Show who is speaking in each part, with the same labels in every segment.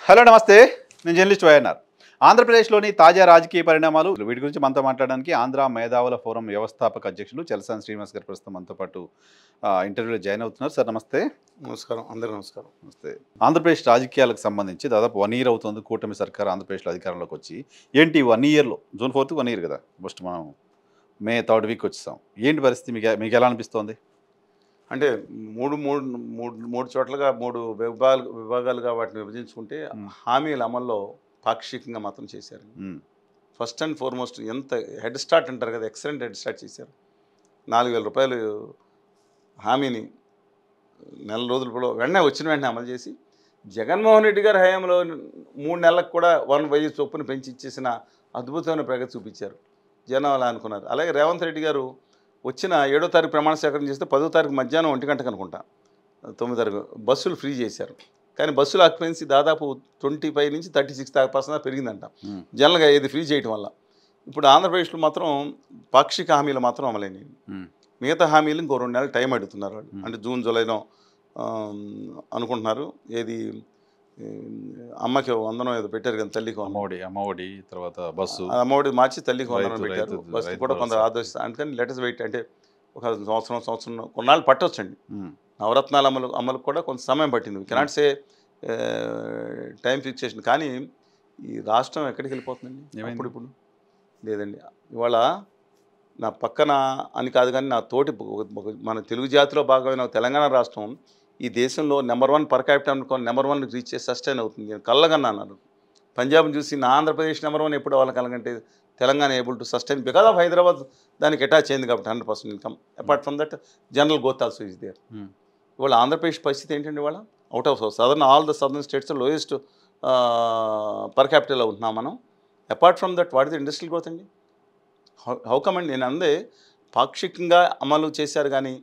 Speaker 1: Hello నమస్తే, నేను journalist YNR. ఆంధ్రప్రదేశ్లోని తాజా రాజకీయ పరిణామాలు వీటి గురించి మనతో మాట్లాడడానికి ఆంధ్ర మేధావుల ఫోరం వ్యవస్థాపక అధ్యక్షులు చలసాని శ్రీనివాస్ గారు ప్రస్తుతం మనతో పాటు ఇంటర్వ్యూలో జాయిన్ అవుతున్నారు. సార్ నమస్తే.
Speaker 2: నమస్కారం, అందరూ నమస్కారం.
Speaker 1: నమస్తే. ఆంధ్రప్రదేశ్ రాజకీయాలకు సంబంధించి దాదాపు 1 ఇయర్ అవుతుంది కూటమి సర్కార్ ఆంధ్రప్రదేశ్లో అధికారంలోకి వచ్చి. ఏంటి 1 ఇయర్లో జూన్ 4th 1 ఇయర్ కదా, ఫస్ట్ మనం మే 3rd వీక్ వచ్చేసాం. ఏంటి పరిస్థితి, మీకు ఎలా అనిపిస్తోంది?
Speaker 2: అంటే మూడు చోట్లగా మూడు విభాగాలుగా వాటిని విభజించుకుంటే హామీల అమల్లో పాక్షికంగా మాత్రం చేశారు. ఫస్ట్ అండ్ ఫార్మోస్ట్ ఎంత హెడ్ స్టార్ట్ అంటారు కదా, ఎక్సలెంట్ హెడ్ స్టార్ట్ చేశారు. 4,000 రూపాయలు హామీని నెల రోజులలో వెంటనే అమలు చేసి, జగన్మోహన్ రెడ్డి గారి హయాంలో 3 నెలలకు కూడా 1,000 చొప్పున పెంచి ఇచ్చేసిన అద్భుతమైన ప్రగతి చూపించారు. జనం అలా అనుకున్నారు. అలాగే రేవంత్ రెడ్డి గారు వచ్చిన 7వ తారీఖు ప్రమాణ స్వీకారం చేస్తే 10వ తారీఖు మధ్యాహ్నం 1 గంటకు అనుకుంటా 9 తారీఖు బస్సులు ఫ్రీ చేశారు. కానీ బస్సుల ఆక్యుపెన్సీ దాదాపు 25 నుంచి 36% పెరిగిందంట జనరల్గా ఇది ఫ్రీ చేయటం వల్ల. ఇప్పుడు ఆంధ్రప్రదేశ్లో మాత్రం పాక్షిక హామీలు మాత్రం అమలైనవి. మిగతా హామీలు ఇంకో 2 నెలలు టైం అడుగుతున్నారు వాళ్ళు. అంటే జూన్ జూలైలో అనుకుంటున్నారు. ఏది అమ్మకి వందనం ఏదో పెట్టారు కదా, తల్లికి
Speaker 1: అమ్మఒడి తర్వాత బస్సు
Speaker 2: అమ్మఒడి మార్చి తల్లికి వందనం పెట్టారు. బస్సు కూడా కొందరు ఆదర్శిస్తారు. అందుకని లెటర్స్ వెయిట్, అంటే ఒక సంవత్సరం కొన్నాళ్ళు పట్టవచ్చండి. నవరత్నాల అమలు కూడా కొంత సమయం పట్టింది. We cannot say time fixation. కానీ ఈ రాష్ట్రం ఎక్కడికి వెళ్ళిపోతుందండి ఇప్పుడు లేదండి. ఇవాళ నా పక్కన అని కాదు కానీ నా తోటి మన తెలుగు జాతిలో భాగమైన తెలంగాణ రాష్ట్రం ఈ దేశంలో నెంబర్ 1 పర్ క్యాపిటల్ అనుకోని నెంబర్ 1 రీచ్ చేసి సస్టైన్ అవుతుంది. నేను కళ్ళగన్నా అన్నారు. పంజాబ్ని చూసి నా ఆంధ్రప్రదేశ్ నెంబర్ 1 ఎప్పుడు వాళ్ళకి కలగంటే Telangana able to sustain because of Hyderabad దానికి అటాచ్ అయింది కాబట్టి 100% income. Apart from that general growth also is there. ఇవాళ ఆంధ్రప్రదేశ్ పరిస్థితి ఏంటంటే, ఇవాళ out of all the southern states lowest per క్యాపిటల్లో ఉంటున్నాం మనం. Apart from that what is the industrial growth అండి? హౌ కమ్ అండి? నేను అందే పాక్షికంగా అమలు చేశారు కానీ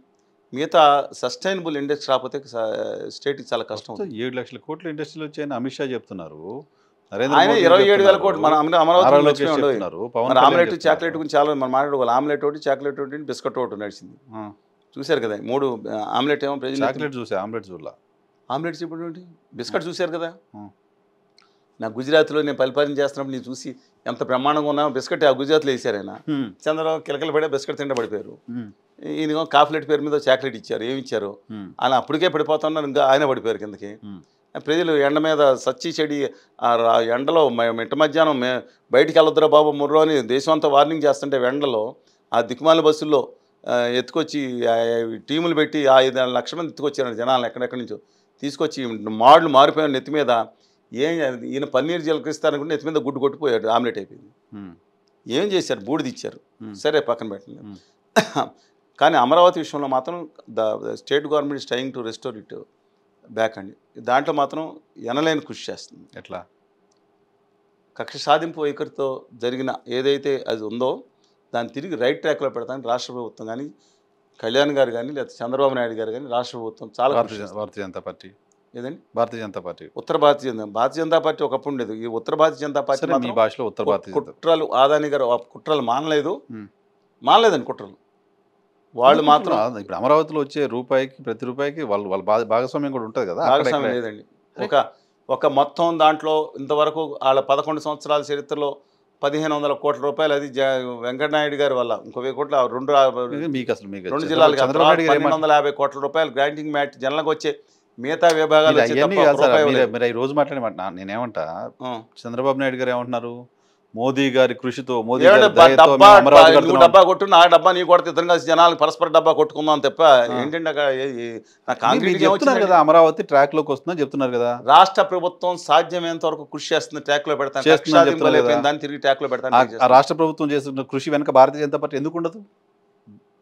Speaker 2: మిగతా సస్టైనబుల్ ఇండెక్స్ రాకపోతే స్టేట్కి చాలా కష్టం.
Speaker 1: 7 లక్షల కోట్ల ఇండస్ట్రీలు వచ్చాయని అమిత్ షా చెప్తున్నారు.
Speaker 2: ఆయన 27,000 కోట్లు మన అమరావతి ఆమ్లెట్ చాక్లెట్ గురించి చాలా మనం మాట్లాడుకోవాలి. ఆమ్లెట్ ఒకటి, చాక్లెట్ ఒకటి, బిస్కెట్ ఒకటి నడిచింది. చూశారు కదా 3 ఆమ్లెట్ ఏమో
Speaker 1: చాక్లెట్ చూసా, ఆమ్లెట్స్
Speaker 2: ఇప్పుడు బిస్కెట్ చూశారు కదా. నా గుజరాత్లో నేను పరిపాలన చేస్తున్నప్పుడు నేను చూసి ఎంత బ్రహ్మాండంగా ఉన్నా బిస్కెట్ ఆ గుజరాత్లో వేసారు. ఆయన చంద్రబాబు కిలకలు పడే బిస్కెట్ తింటే పడిపోయారు. ఈయన కాఫ్లెట్ పేరు మీద చాక్లెట్ ఇచ్చారు. ఏమి ఇచ్చారు? ఆయన అప్పటికే పడిపోతున్నారు, ఇంకా ఆయన పడిపోయారు కిందకి. ప్రజలు ఎండ మీద సచ్చి చెడి ఎండలో మిట్ట మధ్యాహ్నం బయటికి వెళ్ళొద్దురా బాబు ముర్రో అని దేశం అంతా వార్నింగ్ చేస్తుంటే ఎండలో ఆ దిక్కుమాల బస్సుల్లో ఎత్తుకొచ్చి టీములు పెట్టి 5 లక్షల మంది ఎత్తుకొచ్చారు జనాలు ఎక్కడెక్కడి నుంచో తీసుకొచ్చి మారిపోయిన నెత్తి మీద ఈయన పన్నీర్ జలకరిస్తారనుకుంటే నెత్తి మీద గుడ్డు కొట్టిపోయాడు. ఆమ్లెట్ అయిపోయింది. ఏం చేశారు? బూడిది ఇచ్చారు. సరే పక్కన పెట్టండి. కానీ అమరావతి విషయంలో మాత్రం the state government is trying to restore it back అండి. దాంట్లో మాత్రం ఎనలేని కృషి చేస్తుంది.
Speaker 1: ఎట్లా?
Speaker 2: కక్ష సాధింపు వైఖరితో జరిగిన ఏదైతే అది ఉందో దాన్ని తిరిగి రైట్ ట్రాక్లో పెడతానికి రాష్ట్ర ప్రభుత్వం కానీ, కళ్యాణ్ గారు కానీ, లేదా చంద్రబాబు నాయుడు గారు కానీ, రాష్ట్ర ప్రభుత్వం చాలా
Speaker 1: భారతీయ జనతా పార్టీ
Speaker 2: ఏదండి
Speaker 1: భారతీయ జనతా పార్టీ
Speaker 2: ఉత్తర భారతీయ జనతా పార్టీ ఒకప్పుడు ఉండేది. ఈ ఉత్తర భారతీయ జనతా పార్టీ
Speaker 1: మీ భాషలో ఉత్తర భారతీయ
Speaker 2: కుట్రలు ఆదాని గారు కుట్రలు మానలేదండి కుట్రలు. వాళ్ళు మాత్రం
Speaker 1: ఇప్పుడు అమరావతిలో వచ్చే రూపాయికి ప్రతి రూపాయికి వాళ్ళ భాగస్వామ్యం కూడా ఉంటుంది కదా.
Speaker 2: భాగస్వామ్యం లేదండి. ఒక మొత్తం దాంట్లో ఇంతవరకు వాళ్ళ 11 సంవత్సరాల చరిత్రలో 1,500 కోట్ల రూపాయలు అది వెంకటనాయుడు గారి వల్ల ఇంకో 1,000 కోట్ల 2 జిల్లాలకి 1,550 కోట్ల రూపాయలు గ్రాంటింగ్ మ్యాట్ జనలకు వచ్చే మిగతా విభాగాలు.
Speaker 1: మీరు ఈ రోజు మాట్లాడే నేనేమంటా, చంద్రబాబు నాయుడు గారు ఏమంటున్నారు, మోదీ గారి కృషితో
Speaker 2: డబ్బా కొట్టు నా డబ్బా నీ కొడితే ఇద్దరు కలిసి జనాలు పరస్పర డబ్బా కొట్టుకుందాం తప్ప ఏంటంటే
Speaker 1: కదా అమరావతి ట్రాక్ లోకి వస్తుందని చెప్తున్నారు కదా.
Speaker 2: రాష్ట్ర ప్రభుత్వం సాధ్యమైనంత వరకు కృషి చేస్తుంది, ట్రాక్ లో పెడతాను, దాన్ని తిరిగి ట్రాక్ లో పెడతాను.
Speaker 1: రాష్ట్ర ప్రభుత్వం చేస్తున్న కృషి వెనక భారతీయ జనతా పార్టీ ఎందుకు ఉండదు?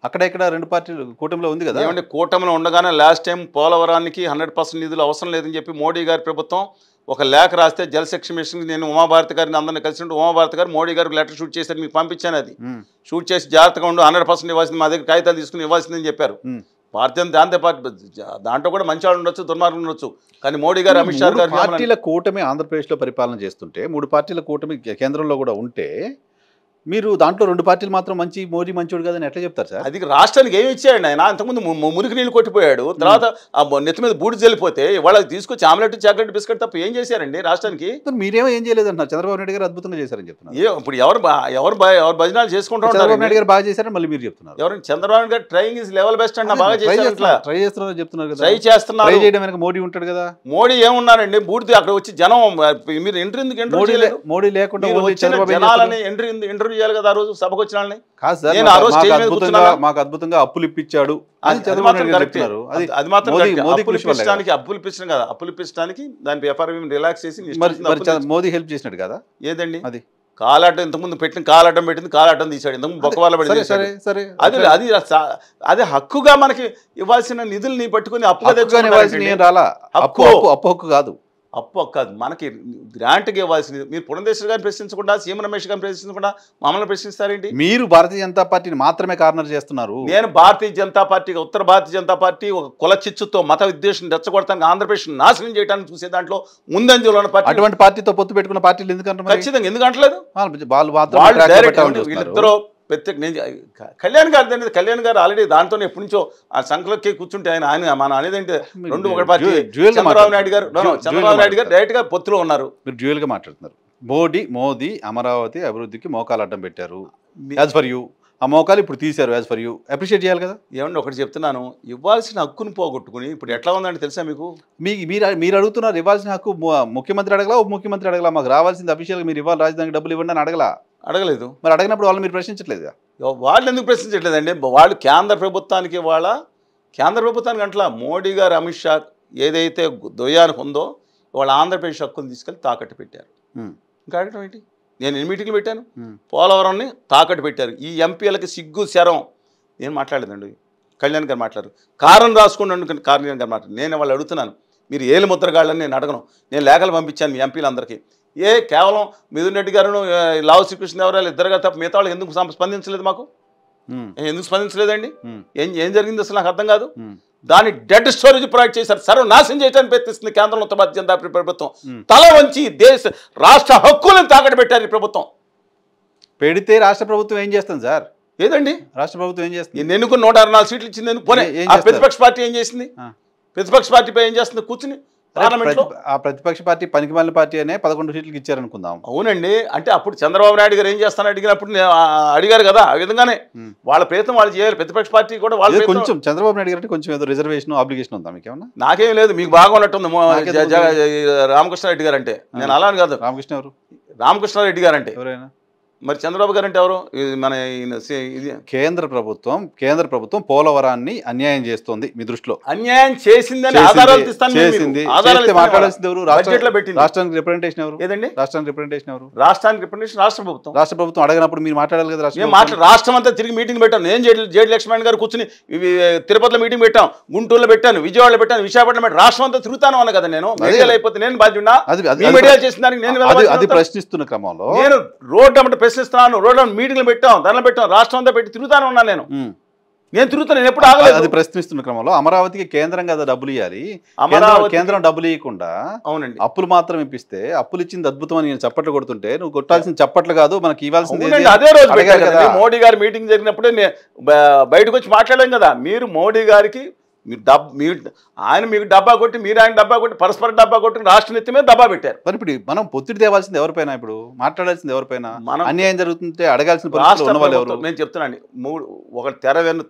Speaker 1: అక్కడ 2 పార్టీలు కూటమిలో ఉంది కదా.
Speaker 2: ఏమంటే కూటమిలో ఉండగానే లాస్ట్ టైం పోలవరానికి 100% నిధులు అవసరం లేదని చెప్పి మోడీ గారి ప్రభుత్వం ఒక లేఖ రాస్తే జలశక్తి మిషన్ నేను ఉమాభారతి గారిని అందరినీ కలిసి ఉమాభారతి గారు మోడీ గారికి లెటర్ షూట్ చేశారు, మీకు పంపించాను. అది షూట్ చేసి జాగ్రత్తగా ఉండు, 100% ఇవ్వాల్సింది, మా దగ్గర కాగితాలు తీసుకుని ఇవ్వాల్సిందని చెప్పారు. భారతీయ జనతా పార్టీ దాంట్లో కూడా మంచి వాళ్ళు ఉండొచ్చు, దుర్మార్గులు ఉండొచ్చు. కానీ మోడీ గారు, అమిత్ షా గారు
Speaker 1: పార్టీల కూటమి ఆంధ్రప్రదేశ్లో పరిపాలన చేస్తుంటే 3 పార్టీల కూటమి కేంద్రంలో కూడా ఉంటే మీరు దాంట్లో 2 పార్టీలు మాత్రం మోడీ మంచోడు కాదని ఎట్లా చెప్తారు సార్?
Speaker 2: అది రాష్ట్రానికి ఏమి ఇచ్చాడు ఆయన? అంతకుముందు మురికి నీళ్ళు కొట్టిపోయాడు, తర్వాత ఆ నెత్తి మీద బూడి జల్లిపోతే వాళ్ళకి తీసుకొచ్చి ఆమ్లెట్ చాక్లెట్ బిస్కెట్ తప్ప ఏం చేశారండి రాష్ట్రానికి?
Speaker 1: మీరేమో ఏం చేయలేదంటున్నారు. చంద్రబాబు నాయుడు గారు అద్భుతంగా చేశారని చెప్తున్నారు.
Speaker 2: ఇప్పుడు ఎవరు భజనాలు చేసుకుంటూ ఉంటారు?
Speaker 1: చంద్రబాబు నాయుడు గారు బాగా చేశారని మళ్ళీ మీరు చెప్తున్నారు.
Speaker 2: ఎవరు? చంద్రబాబు నాయుడు గారు ట్రైయింగ్ ఇస్ లెవెల్ బెస్ట్ అండి, బాగా చేశారు.
Speaker 1: ట్రై చేస్తున్నారని చెప్తున్నారు కదా.
Speaker 2: ట్రై చేస్తున్నారు.
Speaker 1: ట్రై చేయడం వెనక మోడీ ఉంటాడు కదా.
Speaker 2: మోడీ ఏమున్నారండి? బూడిది అక్కడ వచ్చి జనం మీరు ఎంట్రీ
Speaker 1: మోడీ లేకుండా
Speaker 2: జనాలని ఇంటర్వ్యూ చేయాలి కదా ఆ రోజు సభకు వచ్చిన వాళ్ళని.
Speaker 1: కాదు సార్, మాకు అద్భుతంగా అప్పులు ఇప్పించాడు.
Speaker 2: అది మాత్రం అప్పులు ఇప్పించడం కదా, అప్పులు ఇప్పించడానికి దాని ఎఫ్ఆర్ఎం రిలాక్స్ చేసి
Speaker 1: మోదీ హెల్ప్ చేసినాడు కదా.
Speaker 2: ఏదండి అది? కాలాటం ఇంతకుముందు పెట్టిన కాలాటం పెట్టింది, కాలాటం తీశాడు, ఇంతకుముందు బొక్కవాళ్ళ పడి. అది హక్కుగా మనకి ఇవ్వాల్సిన నిధుల్ని పట్టుకుని అప్పుగా
Speaker 1: అప్పు కాదు,
Speaker 2: అప్పు కాదు, మనకి గ్రాంట్గా ఇవ్వాల్సింది. మీరు పురంధేశ్వరి గారిని ప్రశ్నించకుండా, సీఎం రమేష్ గారిని ప్రశ్నించకుండా మమ్మల్ని ప్రశ్నిస్తారేంటి?
Speaker 1: మీరు భారతీయ జనతా పార్టీని మాత్రమే కార్నర్ చేస్తున్నారు.
Speaker 2: నేను భారతీయ జనతా పార్టీగా, ఉత్తర భారతీయ జనతా పార్టీ ఒక కుల చిచ్చుతో మత విద్వేషం రెచ్చగొడతానికి, ఆంధ్రప్రదేశ్ నాశనం చేయడానికి చూసే దాంట్లో ముందంజలో ఉన్న పార్టీ.
Speaker 1: అటువంటి పార్టీతో పొత్తు పెట్టుకున్న పార్టీలు ఎందుకంటే
Speaker 2: ఖచ్చితంగా ఎందుకు అంటలేదు?
Speaker 1: వీళ్ళిద్దరూ
Speaker 2: ప్రత్యేక కళ్యాణ్ గారు ఆల్రెడీ దాంతో ఎప్పటి నుంచో ఆ సంఖ్యలోకి కూర్చుంటే ఆయన మన అనేది అంటే 2 పార్టీ. చంద్రబాబు నాయుడు గారు డైరెక్ట్ గా పొత్తులో ఉన్నారు.
Speaker 1: మీరు డ్యూయల్ గా మాట్లాడుతున్నారు. మోదీ అమరావతి అభివృద్ధికి మోకాలు అడ్డం పెట్టారు. యాజ్ ఫర్ యూ ఆ మోకాలు ఇప్పుడు తీశారు. యాజ్ ఫర్ యూ అప్రిషియేట్ చేయాలి కదా.
Speaker 2: ఏమండి ఒకటి చెప్తున్నాను, ఇవ్వాల్సిన హక్కును పోగొట్టుకుని ఇప్పుడు ఎట్లా ఉందంటే తెలుసా మీకు?
Speaker 1: మీరు అడుగుతున్నారు ఇవ్వాల్సిన హక్కు ముఖ్యమంత్రి అడగలా, ఉప ముఖ్యమంత్రి అడగలా. మాకు రావాల్సింది అఫీషియల్గా మీరు ఇవ్వాలి, రాజధానికి డబ్బులు ఇవ్వండి అని అడగలేదు. మరి అడిగినప్పుడు వాళ్ళు మీరు ప్రశ్నించట్లేదు. వాళ్ళు
Speaker 2: ఎందుకు ప్రశ్నించట్లేదండి? వాళ్ళు కేంద్ర ప్రభుత్వానికి అంటలా మోడీ గారు అమిత్ షా ఏదైతే దొయ్యానికి ఉందో వాళ్ళ ఆంధ్రప్రదేశ్ హక్కును తీసుకెళ్ళి తాకట్టు పెట్టారు. ఇంకా అడగటం ఏంటి? నేను ఎన్ని మీటింగ్లు పెట్టాను, పోలవరాన్ని తాకట్టు పెట్టారు. ఈ ఎంపీలకి సిగ్గు శరం. నేను మాట్లాడలేదండి, కళ్యాణ్ గారు మాట్లాడారు. కారణం రాసుకోండి, కళ్యాణ్ గారు మాట్లాడారు. నేను వాళ్ళు అడుగుతున్నాను, మీరు ఏలు ముద్రగాళ్ళని నేను అడగను. నేను లేఖలు పంపించాను మీ ఎంపీలందరికీ. కేవలం మిథున్ రెడ్డి గారు, లావు శ్రీకృష్ణదేవరాయలు ఇద్దరుగా తప్ప మిగతా వాళ్ళు ఎందుకు స్పందించలేదు? మాకు ఎందుకు స్పందించలేదండి? ఏం జరిగింది అసలు నాకు అర్థం కాదు. దాన్ని డెడ్ స్టోరేజ్ ప్రొవైడ్ చేశారు. సర్వనాశనం చేయడానికి ప్రయత్నిస్తుంది కేంద్రంలో ఉత్తర భారతీయ జనతా ప్రభుత్వం. తల వంచి రాష్ట్ర హక్కులను తాకట్టు పెట్టారు ఈ ప్రభుత్వం.
Speaker 1: పెడితే రాష్ట్ర ప్రభుత్వం ఏం చేస్తుంది సార్?
Speaker 2: ఏదండి
Speaker 1: రాష్ట్ర ప్రభుత్వం ఏం చేస్తుంది?
Speaker 2: ఎన్నుకుని 164 సీట్లు ఇచ్చింది. పోనీ ప్రతిపక్ష పార్టీ ఏం చేసింది? ప్రతిపక్ష పార్టీపై ఏం చేస్తుంది? కూర్చుని
Speaker 1: ఆ ప్రతిపక్ష పార్టీ పనికిమాలిన పార్టీ అనే 11 సీట్లకు ఇచ్చారనుకుందాం.
Speaker 2: అవునండి. అంటే అప్పుడు చంద్రబాబు నాయుడు గారు ఏం చేస్తానని అడిగినప్పుడు అడిగారు కదా, ఆ విధంగానే వాళ్ళ ప్రయత్నం వాళ్ళు చేయాలి. ప్రతిపక్ష పార్టీ కూడా వాళ్ళు కొంచెం
Speaker 1: చంద్రబాబు నాయుడు గారు కొంచెం ఏదో రిజర్వేషన్ ఆబ్లిగేషన్ ఉందా మీకు ఏమన్నా?
Speaker 2: నాకేం లేదు, మీకు బాగా ఉన్నట్టుంది రామకృష్ణారెడ్డి గారు అంటే. నేను అలా కాదు. రామకృష్ణారెడ్డి గారు అంటే
Speaker 1: ఎవరైనా?
Speaker 2: మరి చంద్రబాబు గారు అంటే ఎవరు? మన
Speaker 1: కేంద్ర ప్రభుత్వం పోలవరాన్ని అన్యాయం చేస్తోంది మీ దృష్టిలో.
Speaker 2: అన్యాయం చేసిందని ఆధారాలు
Speaker 1: మాట్లాడాల్సింది ఎవరు? రాష్ట్రానికి రిప్రజెంటేషన్ ఎవరు?
Speaker 2: ఏదండి
Speaker 1: రాష్ట్రానికి రిప్రజెంటేషన్ ఎవరు?
Speaker 2: రాష్ట్రానికి రిప్రజెంటేషన్ రాష్ట్ర ప్రభుత్వం
Speaker 1: అడగనప్పుడు మీరు మాట్లాడాలి కదా.
Speaker 2: రాష్ట్రం అంతా తిరిగి మీటింగ్ పెట్టాను. నేను జేడి లక్ష్మణ్ గారు కూర్చుని తిరుపతిలో మీటింగ్ పెట్టాం, గుంటూరులో పెట్టాను, విజయవాడలో పెట్టాను, విశాఖపట్నం పెట్టాను. రాష్ట్రం అంతా తిరుగుతాను అన్న కదా. నేను మీడియాలో అయిపోతే నేను బాధ్యున్నా. మీడియా చేసిన దానికి నేను
Speaker 1: ప్రశ్నిస్తున్న క్రమంలో
Speaker 2: నేను రోడ్డు అంటే ప్రశ్నిస్తున్నాను. రోడ్డు మీటింగ్లు పెట్టాం, ధరలు పెట్టాం, రాష్ట్రం అంతా పెట్టి తిరుగుతాను ఉన్నాను. నేను తిరుగుతాను, నేను ఎప్పుడు ఆగలేదు.
Speaker 1: అది ప్రశ్నిస్తున్న క్రమంలో అమరావతికి కేంద్రం కదా డబ్బులు ఇవ్వాలి. కేంద్రం డబ్బులు ఇవ్వకుండా అవునండి అప్పులు మాత్రం ఇప్పిస్తే, అప్పులు ఇచ్చింది అద్భుతం అని నేను చప్పట్లు కొడుతుంటే నువ్వు కొట్టాల్సిన చప్పట్లు కాదు, మనకి ఇవ్వాల్సింది.
Speaker 2: అదే రోజు మోడీ గారి మీటింగ్ జరిగినప్పుడే బయటకు వచ్చి మాట్లాడాం కదా. మీరు మోడీ గారికి ఆయన మీకు డబ్బా కొట్టి, మీరు ఆయన డబ్బా కొట్టి, పరస్పర డబ్బా కొట్టి రాష్ట్ర నెత్తి మీద డబ్బా పెట్టారు.
Speaker 1: మరి ఇప్పుడు మనం పొత్తిడి తేవాల్సింది ఎవరిపైనా? ఇప్పుడు మాట్లాడాల్సింది ఎవరిపైనా? అన్యాయం జరుగుతుంటే అడగాల్సిన
Speaker 2: నేను చెప్తున్నాను. ఒక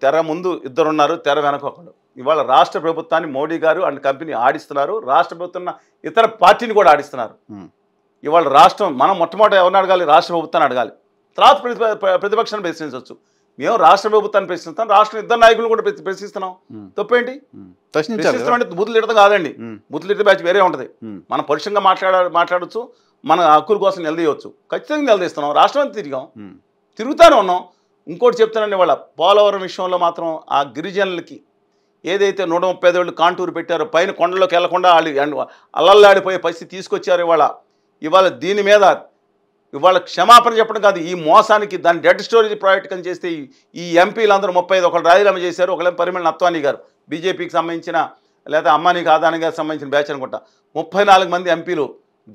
Speaker 2: తెర ముందు ఇద్దరున్నారు, తెర వెనక ఒకడు. ఇవాళ రాష్ట్ర ప్రభుత్వాన్ని మోడీ గారు అండ్ కంపెనీ ఆడిస్తున్నారు. రాష్ట్ర ప్రభుత్వం ఇతర పార్టీని కూడా ఆడిస్తున్నారు. ఇవాళ రాష్ట్రం మనం మొట్టమొదటి ఎవరిని అడగాలి? రాష్ట్ర ప్రభుత్వాన్ని అడగాలి. తర్వాత ప్రతిపక్షాన్ని ప్రశ్నించవచ్చు. మేము రాష్ట్ర ప్రభుత్వాన్ని ప్రశ్నిస్తాం, రాష్ట్ర ఇద్దరు నాయకులు కూడా ప్రశ్నిస్తున్నాం. తప్పేంటి? ప్రశ్నిస్తామంటే బూతులు తిడతాం కాదండి. బూతులు తిడితే బ్యాచ్ వేరే ఉంటుంది. మనం పరుషంగా మాట్లాడచ్చు, మన హక్కుల కోసం నిలదీయవచ్చు. ఖచ్చితంగా నిలదీస్తున్నాం. రాష్ట్రం అంతా తిరుగుతానే ఉన్నాం. ఇంకోటి చెప్తానండి, వాళ్ళ పోలవరం విషయంలో మాత్రం ఆ గిరిజనులకి ఏదైతే 135 కాంటూరు పెట్టారో, పైన కొండలోకి వెళ్లకుండా వాళ్ళు అల్లల్లాడిపోయే పరిస్థితి తీసుకొచ్చారు. ఇవాళ దీని మీద ఇవాళ క్షమాపణ చెప్పడం కాదు, ఈ మోసానికి దాన్ని డెడ్ స్టోరేజ్ ప్రాజెక్ట్ అని చేస్తే ఈ ఎంపీలందరూ 35 ఒకళ్ళు రాజీనామా చేశారు. ఒకళ్ళేమో పరిమళ నత్వానీ గారు బీజేపీకి సంబంధించిన, లేదా అమ్మానికి ఆదాని గారికి సంబంధించిన బ్యాచ్ అనుకుంటా. 34 మంది ఎంపీలు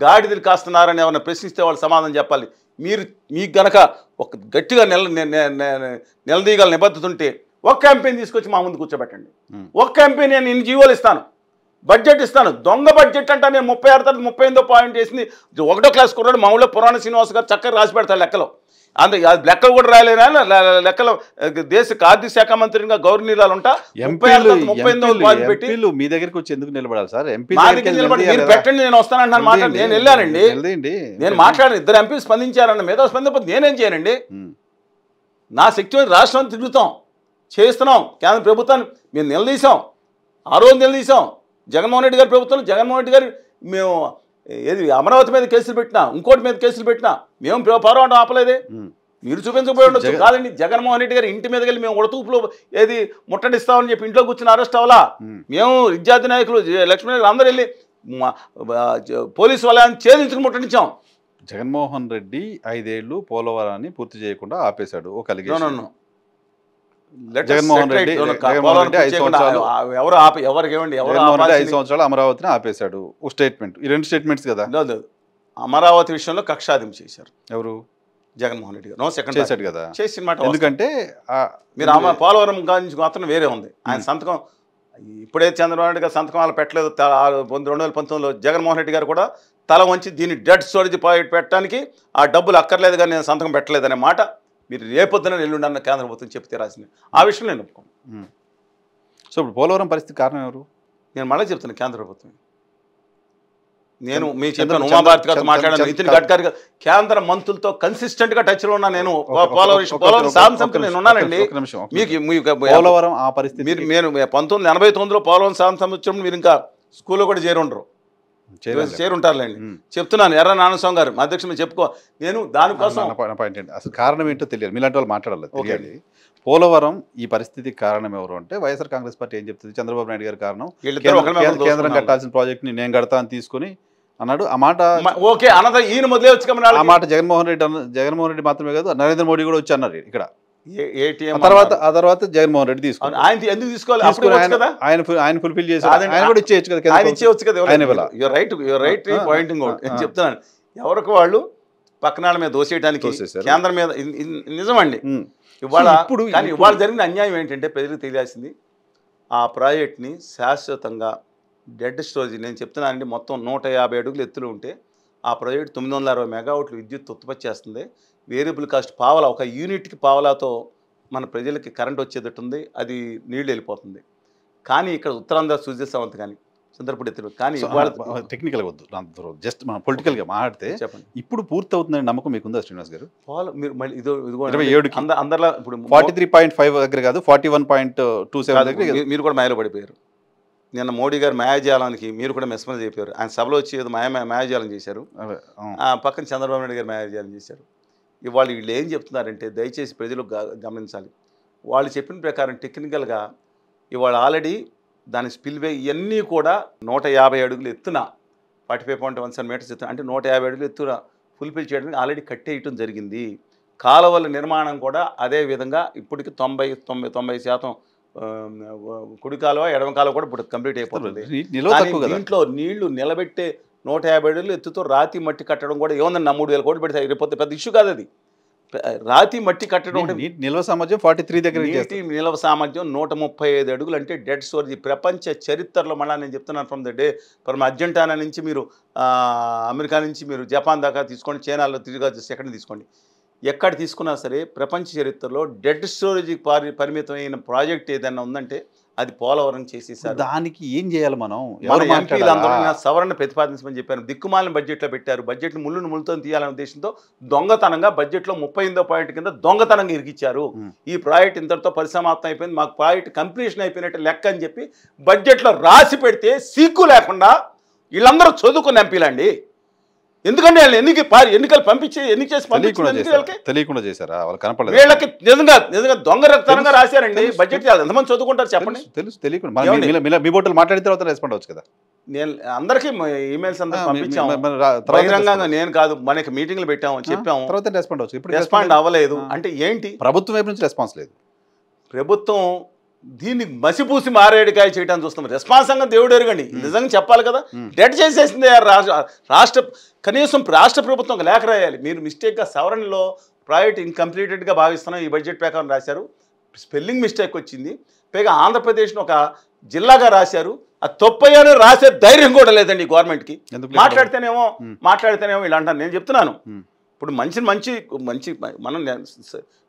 Speaker 2: గాడిదలు కాస్తున్నారని ఎవరైనా ప్రశ్నిస్తే వాళ్ళు సమాధానం చెప్పాలి. మీకు గనక ఒక గట్టిగా నిలదీయగల నిబద్ధత ఉంటే ఒక క్యాంపెయిన్ తీసుకొచ్చి మా ముందు కూర్చోబెట్టండి. ఒక క్యాంపెయిన్ నేను ఇన్ని జీవోలు ఇస్తాను, బడ్జెట్ ఇస్తాను. దొంగ బడ్జెట్ అంటే నేను 36 తర్వాత 38వ పాయింట్ వేసింది 1వ క్లాస్ కుర్రాడు మా ఊళ్ళో పురాణ శ్రీనివాస్ గారు చక్కగా రాసి పెడతాడు లెక్కలో. అంతే లెక్కలు కూడా రాయలేనా లెక్కలో దేశ ఆర్థిక శాఖ మంత్రిగా గౌరవనీయులు ఉంటా 38వ పాయింట్ పెట్టి
Speaker 1: మీ దగ్గరికి వచ్చి ఎందుకు నిలబడాలి సార్?
Speaker 2: మా దగ్గర నిలబడి మీరు పెట్టండి, నేను వస్తానంటున్నాను. మాట్లాడి నేను వెళ్ళానండి, నేను మాట్లాడిన 2 ఎంపీలు స్పందించారన్న మీద స్పందించకపోతే నేనేం చేయనండి? నా శక్తి రాష్ట్రం తిరుగుతాం, చేస్తున్నాం. కేంద్ర ప్రభుత్వాన్ని మేము నిలదీసాం, ఆ రోజు నిలదీసాం. జగన్మోహన్ రెడ్డి గారి ప్రభుత్వంలో జగన్మోహన్ రెడ్డి గారు మేము ఏది అమరావతి మీద కేసులు పెట్టినా, ఇంకోటి మీద కేసులు పెట్టినా మేము పోరాటం ఆపలేదే. మీరు చూపించకపోయి ఉండొచ్చు. కాదండి, జగన్మోహన్ రెడ్డి గారు ఇంటి మీదకి వెళ్ళి మేము ఉడతూపులో ఏది ముట్టడిస్తామని చెప్పి ఇంట్లో కూర్చుని అరెస్ట్ అవ్వాలా? మేము విద్యార్థి నాయకులు లక్ష్మీ నాయకులు అందరూ వెళ్ళి పోలీసు వాళ్ళని ఛేదించుకుని ముట్టడించాం.
Speaker 1: జగన్మోహన్ రెడ్డి 5 ఏళ్ళు పోలవరాన్ని పూర్తి చేయకుండా ఆపేశాడు ఒక అలిగేషన్. జగన్మోహన్ రెడ్డి 5 సంవత్సరాలు అమరావతిని ఆపేశాడు ఒక స్టేట్మెంట్. ఈ 2 స్టేట్మెంట్స్ కదా.
Speaker 2: అమరావతి విషయంలో కక్షాదిం చేశారు ఎవరు? జగన్మోహన్ రెడ్డి గారు
Speaker 1: చేశాడు కదా.
Speaker 2: చేసిన మాట
Speaker 1: ఎందుకంటే
Speaker 2: మీరు పోలవరం గురించి మాత్రం వేరే ఉంది. ఆయన సంతకం ఇప్పుడే చంద్రబాబు నాయుడు గారు సంతకం వాళ్ళు పెట్టలేదు. 2019లో జగన్మోహన్ రెడ్డి గారు కూడా తల వంచి దీన్ని డెడ్ స్టోరేజ్ ప్రాజెక్ట్ పెట్టడానికి ఆ డబ్బులు అక్కర్లేదు కానీ నేను సంతకం పెట్టలేదు అనే మాట మీరు రేపొద్దున ఎల్లుండి అన్న కేంద్ర ప్రభుత్వం చెప్తే రాసింది. ఆ విషయం నేను ఒప్పుకోను.
Speaker 1: సో ఇప్పుడు పోలవరం పరిస్థితి కారణం ఎవరు?
Speaker 2: నేను మళ్ళీ చెప్తాను, కేంద్ర ప్రభుత్వం. నేను మీ చెప్పాను ఉమాభారతి గారితో మాట్లాడాను, నితిన్ గడ్కరీ గారు, కేంద్ర మంత్రులతో కన్సిస్టెంట్గా టచ్లో ఉన్నా నేను. పోలవరం సాంసంతో నేను ఉన్నానండి. మీకు
Speaker 1: పోలవరం ఆ పరిస్థితి
Speaker 2: మీరు 1989లో పోలవరం సాంసం వచ్చినప్పుడు మీరు ఇంకా స్కూల్లో కూడా చేరుండరు, చేరుంటారులేండి. చెప్తున్నాను, ఎర్ర నారాయణస్వామి గారు అధ్యక్షుడు మీరు చెప్పుకో. నేను దానికోసం
Speaker 1: అసలు కారణం ఏంటో తెలియదు, మీలాంటి వాళ్ళు మాట్లాడాలి తెలియాలి. పోలవరం ఈ పరిస్థితి కారణం ఎవరు అంటే వైఎస్ఆర్ కాంగ్రెస్ పార్టీ ఏం చెప్తుంది? చంద్రబాబు నాయుడు గారి కారణం, కేంద్రం కట్టాల్సిన ప్రాజెక్ట్ ని నేను కడతా అని తీసుకుని అన్నాడు. ఆ మాట
Speaker 2: ఓకే అన్నదా ఈయన మొదలే వచ్చి
Speaker 1: ఆ మాట జగన్మోహన్ రెడ్డి మాత్రమే కాదు, నరేంద్ర మోడీ కూడా వచ్చి అన్నారు ఇక్కడ. ఆ తర్వాత జగన్మోహన్ రెడ్డి తీసుకున్నారు.
Speaker 2: ఆయన ఎందుకు తీసుకోవాలి?
Speaker 1: ఆయన ఫుల్ఫిల్ చేశారు, ఆయన కూడా ఇచ్చేయచ్చు కదా.
Speaker 2: ఆయన ఇచ్చేయచ్చు కదా. రైట్ పాయింటింగ్ నేను చెప్తున్నాను. ఎవరికి వాళ్ళు పక్కనాళ్ళ మీద దోసేయడానికి కేంద్రం మీద నిజమండి. ఇవాళ జరిగిన అన్యాయం ఏంటంటే ప్రజలకు తెలియాల్సింది, ఆ ప్రాజెక్ట్ని శాశ్వతంగా డెడ్ స్టోరేజ్ నేను చెప్తున్నానండి. మొత్తం 150 అడుగులు ఎత్తులు ఉంటే ఆ ప్రాజెక్ట్ 960 మెగావాట్లు విద్యుత్ ఉత్పత్తి చేస్తుంది. వేరియబుల్ కాస్ట్ పావలా, ఒక యూనిట్కి పావలాతో మన ప్రజలకి కరెంట్ వచ్చేటట్టు ఉంది. అది నీళ్ళు వెళ్ళిపోతుంది. కానీ ఇక్కడ ఉత్తరాంధ్ర సూర్య సావంత్ కానీ చంద్రపూడి ఎత్తులు కానీ
Speaker 1: టెక్నికల్గా వద్దు, జస్ట్ మనం పొలిటికల్గా మాట్లాడితే చెప్పండి. ఇప్పుడు పూర్తి అవుతుందని నమ్మకం మీకుందా శ్రీనివాస్ గారు?
Speaker 2: మీరు మళ్ళీ ఇదో
Speaker 1: 27కి
Speaker 2: అందరిలో ఇప్పుడు
Speaker 1: 43.5 దగ్గర కాదు, 41.27 దగ్గర
Speaker 2: మీరు కూడా మాయలో పడిపోయారు. నిన్న మోడీ గారు మాయాజాలానికి మీరు కూడా మెస్మరైజ్ అయిపోయారు. ఆయన సభలో వచ్చి ఏదో మాయాజాలం చేశారు, పక్కన చంద్రబాబు నాయుడు గారు మాయాజాలం చేశారు. ఇవాళ వీళ్ళు ఏం చెప్తున్నారంటే దయచేసి ప్రజలు గమనించాలి. వాళ్ళు చెప్పిన ప్రకారం టెక్నికల్గా ఇవాళ ఆల్రెడీ దాని స్పిల్వే ఇవన్నీ కూడా 150 అడుగులు ఎత్తున 45.17 మీటర్స్ ఎత్తున అంటే 150 అడుగులు ఎత్తున ఫుల్ఫిల్ చేయడానికి ఆల్రెడీ కట్టేయటం జరిగింది. కాలువల నిర్మాణం కూడా అదే విధంగా ఇప్పటికి 90% కుడి కాలువ ఎడమ కాలువ కూడా ఇప్పుడు కంప్లీట్ అయిపోతుంది. దీంట్లో నీళ్లు నిలబెట్టే 150 అడుగులు ఎత్తుతో రాతి మట్టి కట్టడం కూడా ఏముందని 3,000 కోట్లు పెడితే అయిపోతే పెద్ద ఇష్యూ కాదు. అది రాతి మట్టి కట్టడం
Speaker 1: నిల్వ సామర్థ్యం 43 దగ్గర,
Speaker 2: నీటి నిల్వ సామర్థ్యం 135 అడుగులు అంటే డెడ్ స్టోరేజ్. ప్రపంచ చరిత్రలో మళ్ళీ నేను చెప్తున్నాను, ఫ్రమ్ అర్జెంటీనా నుంచి మీరు అమెరికా నుంచి మీరు జపాన్ దాకా తీసుకోండి, చైనాలో తిరిగి ఎక్కడ తీసుకోండి, ఎక్కడ తీసుకున్నా సరే ప్రపంచ చరిత్రలో డెడ్ స్టోరేజ్కి పరిమితమైన ప్రాజెక్ట్ ఏదైనా ఉందంటే అది పోలవరం చేసేసారు.
Speaker 1: దానికి ఏం చేయాలి మనం?
Speaker 2: ఎంపీలు అందరూ సవరణ ప్రతిపాదించమని చెప్పాను. దిక్కుమాలిన బడ్జెట్లో పెట్టారు. బడ్జెట్ని ముళ్ళుతో తీయాలనే ఉద్దేశంతో దొంగతనంగా బడ్జెట్లో 38వ పాయింట్ కింద దొంగతనంగా ఇరికిచ్చారు. ఈ ప్రాజెక్ట్ ఇంతటితో పరిసమాప్తం అయిపోయింది, మాకు ప్రాజెక్ట్ కంప్లీషన్ అయిపోయినట్టు లెక్క అని చెప్పి బడ్జెట్లో రాసి పెడితే సిగ్గు లేకుండా వీళ్ళందరూ చదువుకున్న ఎంపీలండి. ఎందుకంటే వాళ్ళు ఎన్నికలు పంపించి
Speaker 1: తెలియకుండా చేశారా? వాళ్ళు కనపడలేదు.
Speaker 2: వీళ్ళకి నిజంగా దొంగ రక్తంగా రాశారండి బడ్జెట్. ఎంతమంది చదువుకుంటారు చెప్పండి?
Speaker 1: తెలుసు, తెలియకుండా మీ బోటలు మాట్లాడిన తర్వాత రెస్పాండ్ అవచ్చు కదా.
Speaker 2: నేను అందరికీ ఈమెయిల్స్ అందరూ పంపించాము బహిరంగంగా. నేను కాదు, మనకి మీటింగ్లు పెట్టాము, చెప్పాము,
Speaker 1: తర్వాత రెస్పాండ్ అవచ్చు. ఇప్పుడు
Speaker 2: రెస్పాండ్ అవ్వలేదు అంటే ఏంటి?
Speaker 1: ప్రభుత్వం వైపు నుంచి రెస్పాన్స్ లేదు.
Speaker 2: ప్రభుత్వం దీన్ని మసిపూసి మారేడుకాయ చేయడానికి చూస్తాం. రెస్పాన్సంగా దేవుడు ఎరుగండి, నిజంగా చెప్పాలి కదా. డెడ్ చేసేసింది రాష్ట్ర కనీసం రాష్ట్ర ప్రభుత్వం లేఖ రాయాలి. మీరు మిస్టేక్గా సవరణలో ప్రాజెక్ట్ ఇన్కంప్లీటెడ్గా భావిస్తున్నాం ఈ బడ్జెట్ ప్రకారం రాశారు, స్పెల్లింగ్ మిస్టేక్ వచ్చింది, పైగా ఆంధ్రప్రదేశ్ను ఒక జిల్లాగా రాశారు, అది తప్పయ్యానే రాసే ధైర్యం కూడా లేదండి ఈ గవర్నమెంట్కి. మాట్లాడితేనేమో ఇలా అంటాను. నేను చెప్తున్నాను, ఇప్పుడు మంచి మనం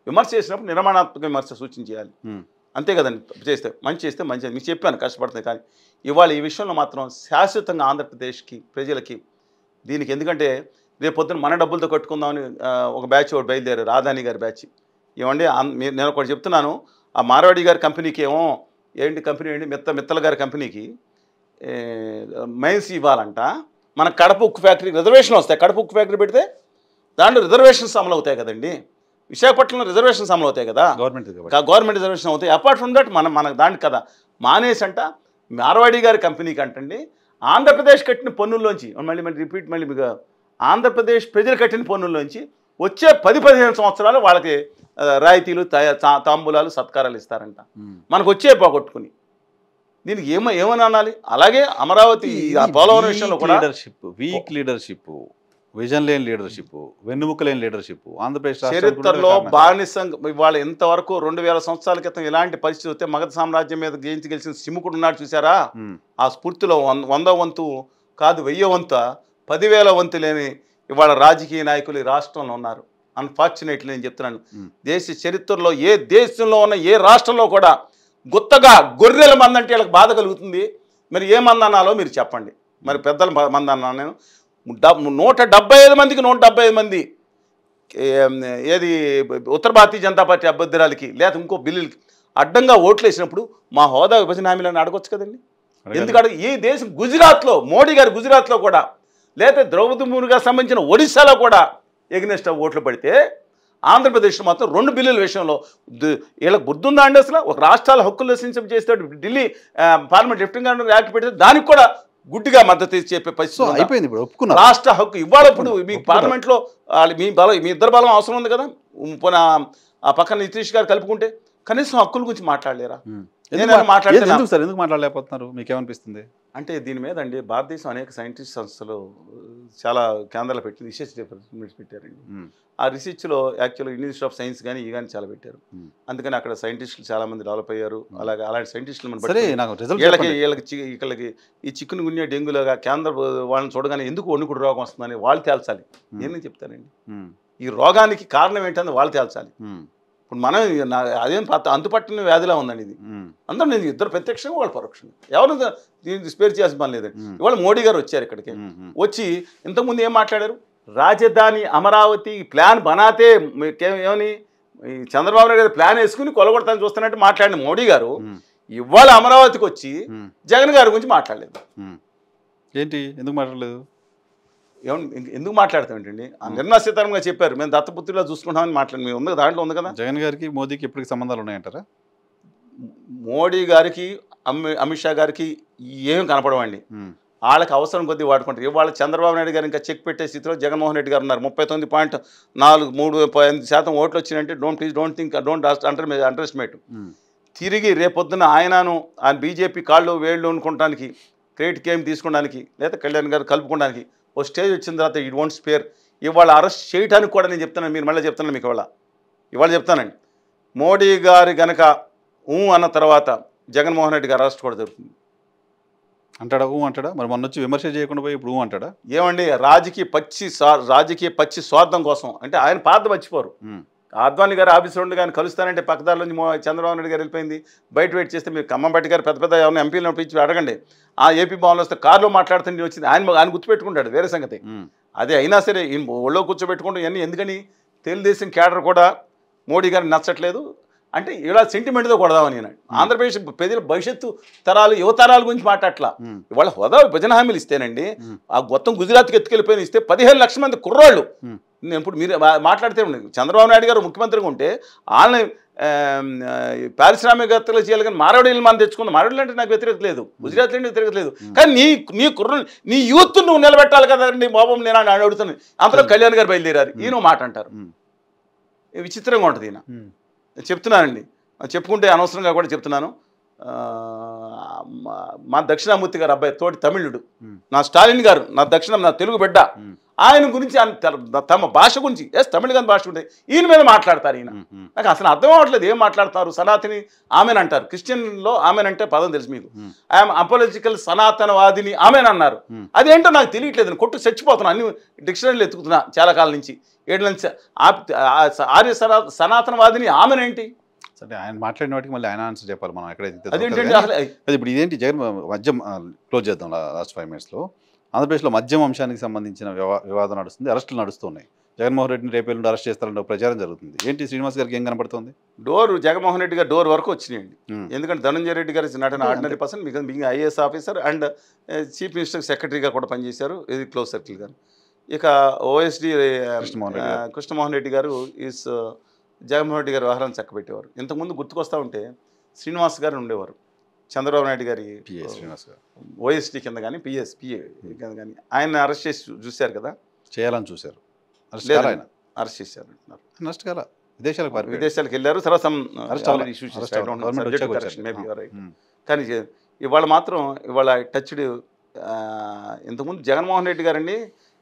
Speaker 2: విమర్శ చేసినప్పుడు నిర్మాణాత్మక విమర్శ సూచించేయాలి, అంతే కదండి. మంచి చేస్తే మంచిది మీకు చెప్పాను, కష్టపడుతుంది. కానీ ఇవాళ ఈ విషయంలో మాత్రం శాశ్వతంగా ఆంధ్రప్రదేశ్కి ప్రజలకి దీనికి, ఎందుకంటే రేపు పొద్దున మన డబ్బులతో కట్టుకుందామని ఒక బ్యాచ్ ఒకటి బయలుదేరారు, రాధాని గారి బ్యాచ్. ఏమండి నేను ఒకటి చెప్తున్నాను, ఆ మార్వాడి గారి కంపెనీకి ఏమో కంపెనీ మిత్తల గారి కంపెనీకి మైన్స్ ఇవ్వాలంట. మన కడప ఉక్కు ఫ్యాక్టరీ రిజర్వేషన్ వస్తాయి. కడప ఉక్కు ఫ్యాక్టరీ పెడితే దాంట్లో రిజర్వేషన్స్ అమలు అవుతాయి కదండి. విశాఖపట్నంలో రిజర్వేషన్స్ అమలు అవుతాయి కదా, గవర్నమెంట్ రిజర్వేషన్ అవుతాయి. అపార్ట్ ఫ్రమ్ దట్ మన దానికి కదా మానేసి అంట మార్వాడి గారి కంపెనీకి అంటండి ఆంధ్రప్రదేశ్ కట్టిన పన్నుల్లోంచి మళ్ళీ మీకు ఆంధ్రప్రదేశ్ ప్రజలు కట్టిన పన్నుల్లోంచి వచ్చే 10-15 సంవత్సరాలు వాళ్ళకి రాయితీలు, తాంబూలాలు, సత్కారాలు ఇస్తారంట. మనకు వచ్చే పోగొట్టుకుని దీనికి ఏమని అనాలి? అలాగే అమరావతి పోలవరం విషయంలో కూడా
Speaker 1: వీక్ లీడర్షిప్, విజన్ లేని లీడర్షిప్, వెన్నుముక లేని లీడర్షిప్ ఆంధ్రప్రదేశ్
Speaker 2: చరిత్రలో బానిసంగా ఇవాళ ఇంతవరకు 2000 సంవత్సరాల క్రితం ఇలాంటి పరిస్థితి వస్తే మగధ సామ్రాజ్యం మీద జయించి గెలిచిన సిముకుడు ఉన్నాడు చూసారా, ఆ స్ఫూర్తిలో 100వ వంతు కాదు 1000వ వంతు 10,000 వంతు లేని ఇవాళ రాజకీయ నాయకులు ఈ రాష్ట్రంలో ఉన్నారు. అన్ఫార్చునేట్లీ నేను చెప్తున్నాను, దేశ చరిత్రలో ఏ దేశంలో ఉన్న ఏ రాష్ట్రంలో కూడా గుత్తగా గొర్రెల మంది అంటే వీళ్ళకి బాధ కలుగుతుంది. మరి ఏ మంది అనాలో మీరు చెప్పండి. మరి పెద్దల మంది అన్నాను నేను. 175 మందికి 175 మంది ఏది ఉత్తర భారతీయ జనతా పార్టీ అభ్యర్థురాలకి లేదా ఇంకో బిల్లులకి అడ్డంగా ఓట్లు వేసినప్పుడు మా హోదా విభజన హామీలను అడగొచ్చు కదండి. ఎందుకంటే ఈ దేశం గుజరాత్లో మోడీ గారు గుజరాత్లో కూడా, లేదా ద్రౌపది ముర్ము గారికి సంబంధించిన ఒడిశాలో కూడా ఎగ్నెస్ట్ ఓట్లు పడితే ఆంధ్రప్రదేశ్లో మాత్రం 2 బిల్లుల విషయంలో వీళ్ళకి బుద్ధుందా అండి? అసలు ఒక రాష్ట్రాల హక్కులు నశించం చేస్తే Delhi parliament lieutenant governor act పెడితే దానికి కూడా గుడ్డిగా మద్దతు చెప్పే పరిస్థితి అయిపోయింది. ఇప్పుడు ఒప్పుకున్నారు రాష్ట్ర హక్కు ఇవ్వాలప్పుడు మీ పార్లమెంట్లో మీ ఇద్దరు బలం అవసరం ఉంది కదా. ఆ పక్కన నితీష్ గారు కలుపుకుంటే కనీసం హక్కుల గురించి మాట్లాడలేరా?
Speaker 1: ఎందుకు మాట్లాడలేకపోతున్నారు? మీకేమనిపిస్తుంది?
Speaker 2: అంటే దీని మీద అండి భారతదేశం అనేక సైంటిస్ట్ సంస్థలు చాలా కేంద్రాలు పెట్టి రీసెర్చ్ డిపార్ట్మెంట్స్ పెట్టారండి. ఆ రీసెర్చ్లో యాక్చువల్గా ఇన్స్టిట్యూట్ ఆఫ్ సైన్స్ కానీ కానీ చాలా పెట్టారు. అందుకని అక్కడ సైంటిస్టులు చాలా మంది డెవలప్ అయ్యారు. అలాంటి సైంటిస్టులు వీళ్ళకి ఈ చికెన్ గున్యా డెంగ్యూలాగా కేంద్ర వాళ్ళని చూడగానే ఎందుకు వణుకుడు రోగం వస్తుందని వాళ్ళు తేల్చాలి. నేను చెప్తానండి, ఈ రోగానికి కారణం ఏంటని వాళ్ళు తేల్చాలి. ఇప్పుడు మనం అదేం అంతుపట్టిన వ్యాధిలా ఉందండి ఇది. అందరూ నేను ఇద్దరు ప్రత్యక్షంగా వాళ్ళు పరోక్షంగా ఎవరు దీన్ని స్పేర్ చేయాల్సిన పని లేదండి. ఇవాళ మోడీ గారు వచ్చారు ఇక్కడికి, వచ్చి ఇంతకుముందు ఏం మాట్లాడారు? రాజధాని అమరావతి ప్లాన్ బనాతే ఏమని చంద్రబాబు నాయుడు గారు ప్లాన్ వేసుకుని కొలగొడతాను చూస్తున్నట్టు మాట్లాడిన మోడీ గారు ఇవాళ అమరావతికి వచ్చి జగన్ గారి గురించి మాట్లాడలేదు.
Speaker 1: ఏంటి, ఎందుకు మాట్లాడలేదు?
Speaker 2: ఎందుకు మాట్లాడతాం ఏంటండి? నిర్మలా సీతారామన్ గారు చెప్పారు మేము దత్తపుత్రిలో చూసుకుంటామని మాట్లాడి ఉంది, దాంట్లో ఉంది కదా.
Speaker 1: జగన్ గారికి మోదీకి ఎప్పటికి సంబంధాలు ఉన్నాయంటారా?
Speaker 2: మోడీ గారికి అమిత్ షా గారికి ఏం కనపడవండి. వాళ్ళకి అవసరం కొద్దీ వాడుకుంటారు. ఇవాళ చంద్రబాబు నాయుడు గారు ఇంకా చెక్ పెట్టే స్థితిలో జగన్మోహన్ రెడ్డి గారు ఉన్నారు. 39.43% ఓట్లు వచ్చినాయంటే డోంట్ అండర్ ఎస్టిమేట్. తిరిగి రేపొద్దున ఆయనను బీజేపీ కాళ్ళు వేళ్ళు అనుకోవడానికి క్రెడిట్ గేమ్ తీసుకోవడానికి లేదా కళ్యాణ్ గారు కలుపుకోవడానికి ఓ స్టేజ్ వచ్చిన తర్వాత ఇట్ వోంట్ స్పేర్. ఇవాళ అరెస్ట్ చేయడానికి కూడా నేను చెప్తున్నాను, మీరు మళ్ళీ చెప్తున్నాను మీకు ఇవాళ చెప్తానండి. మోడీ గారు గనక అన్న తర్వాత జగన్మోహన్ రెడ్డి గారు అరెస్ట్ కూడా జరుగుతుంది
Speaker 1: అంటాడా? మరి మొన్న వచ్చి విమర్శ చేయకుండా పోయి ఇప్పుడు అంటాడా?
Speaker 2: ఏమండి, రాజకీయ పచ్చి స్వార్థం కోసం అంటే ఆయన పాత మర్చిపోరు. అద్వానీ గారు ఆఫీసులో ఉండి కానీ కలుస్తానంటే పక్కదారిలో చంద్రబాబు నాయుడు గారు వెళ్ళిపోయింది. బయట వెయిట్ చేస్తే మీరు ఖమ్మంపట్టి గారు పెద్ద ఎవరైనా ఎంపీలను పిలిచి అడగండి. ఆ ఏపీ భవన్లో వస్తే కారులో మాట్లాడుతుంటే వచ్చింది ఆయన గుర్తుపెట్టుకుంటాడు, వేరే సంగతి. అదే అయినా సరే ఒళ్ళో కూర్చోబెట్టుకుంటూ ఇవన్నీ ఎందుకని తెలుగుదేశం క్యాడర్ కూడా మోడీ గారిని నచ్చట్లేదు అంటే ఇలా సెంటిమెంట్తో కొడదామని నేను. ఆంధ్రప్రదేశ్ ప్రజల భవిష్యత్తు తరాలు యువతరాల గురించి మాట్లాడట్లా. ఇవాళ హోదా విభజన హామీలు ఇస్తేనండి ఆ మొత్తం గుజరాత్కి ఎత్తుకెళ్ళిపోయిన ఇస్తే 15 లక్షల మంది కుర్రాళ్ళు. నేను ఇప్పుడు మీరు మాట్లాడితే చంద్రబాబు నాయుడు గారు ముఖ్యమంత్రిగా ఉంటే వాళ్ళని పారిశ్రామికవేత్తలు చేయాలి కానీ మారవడీలు మనం తెచ్చుకుందాం. మారవడీలు అంటే నాకు వ్యతిరేకత లేదు, గుజరాత్లో వ్యతిరేకత లేదు. కానీ నీ కుర్రలు నీ యూత్ నువ్వు నిలబెట్టాలి కదండి బాబు, నేను అడుగుతున్నాను. అంతలో కళ్యాణ్ గారు బయలుదేరారు, ఈయన మాట అంటారు. విచిత్రంగా ఉంటుంది. ఈయన చెప్తున్నానండి, చెప్పుకుంటే అనవసరంగా కూడా చెప్తున్నాను. మా దక్షిణామూర్తి గారు అబ్బాయి తోటి తమిళుడు, నా స్టాలిన్ గారు, నా నా తెలుగు బిడ్డ, ఆయన గురించి తమ భాష గురించి తమిళ గారి భాష ఉంటే ఈయన మీద మాట్లాడతారు. ఈయన నాకు అసలు అర్థం అవ్వట్లేదు ఏం మాట్లాడతారు. సనాతని ఆమెన్ అంటారు, క్రిస్టియన్లో ఆమెన్ అంటే పదం తెలుసు మీకు, ఐఎమ్ అపోలజికల్ సనాతనవాదిని ఆమెన్ అన్నారు. అదేంటో నాకు తెలియట్లేదు, కొట్టు చచ్చిపోతున్నా, అన్ని డిక్షనరీలు ఎత్తుకుతున్నా చాలా కాలం నుంచి, 7 నుంచి. ఆర్య సనాతనవాదిని ఆమెన్ ఏంటి?
Speaker 1: సరే, ఆయన మాట్లాడిన వాటికి మళ్ళీ ఆయన ఆన్సర్ చెప్పాలి మనం ఎక్కడైతే.
Speaker 2: అదేంటంటే అసలు
Speaker 1: ఇప్పుడు ఇదేంటి జగన్ మద్యం క్లోజ్ చేద్దాం లాస్ట్ 5 minutesలో. ఆంధ్రప్రదేశ్లో మద్యం అంశానికి సంబంధించిన వివాదం నడుస్తుంది, అరెస్టులు నడుస్తున్నాయి. జగన్మోహన్ రెడ్డిని రేపేళ్ళు అరెస్ట్ చేస్తారని ప్రచారం జరుగుతుంది. ఏంటి శ్రీనివాస్ గారికి ఏం కనపడుతుంది?
Speaker 2: జగన్మోహన్ రెడ్డి గారు డోర్ వరకు వచ్చినాయండి. ఎందుకంటే ధనంజయ రెడ్డి గారి నటన ఆర్డినరీ పర్సన్, మీకు IAS officer and chief minister సెక్రటరీగా కూడా పనిచేశారు, ఇది క్లోజ్ సర్కిల్ గారు. ఇక ఓఎస్డి కృష్ణమోహన్ రెడ్డి గారు ఈస్ జగన్మోహన్ రెడ్డి గారు వ్యవహారం చక్కబెట్టేవారు. ఇంతకుముందు గుర్తుకొస్తూ ఉంటే శ్రీనివాస్ గారు ఉండేవారు, చంద్రబాబు నాయుడు గారి ఓఎస్టీ కింద కానీ పిఏ కింద కానీ. ఆయన అరెస్ట్ చేసి చూశారు కదా,
Speaker 1: చేయాలని చూశారు,
Speaker 2: అరెస్ట్ చేశారు అంటున్నారు. విదేశాలకు వెళ్ళారు, తర్వాత కానీ ఇవాళ మాత్రం ఇవాళ టచ్డ్. ఇంతకుముందు జగన్మోహన్ రెడ్డి గారండి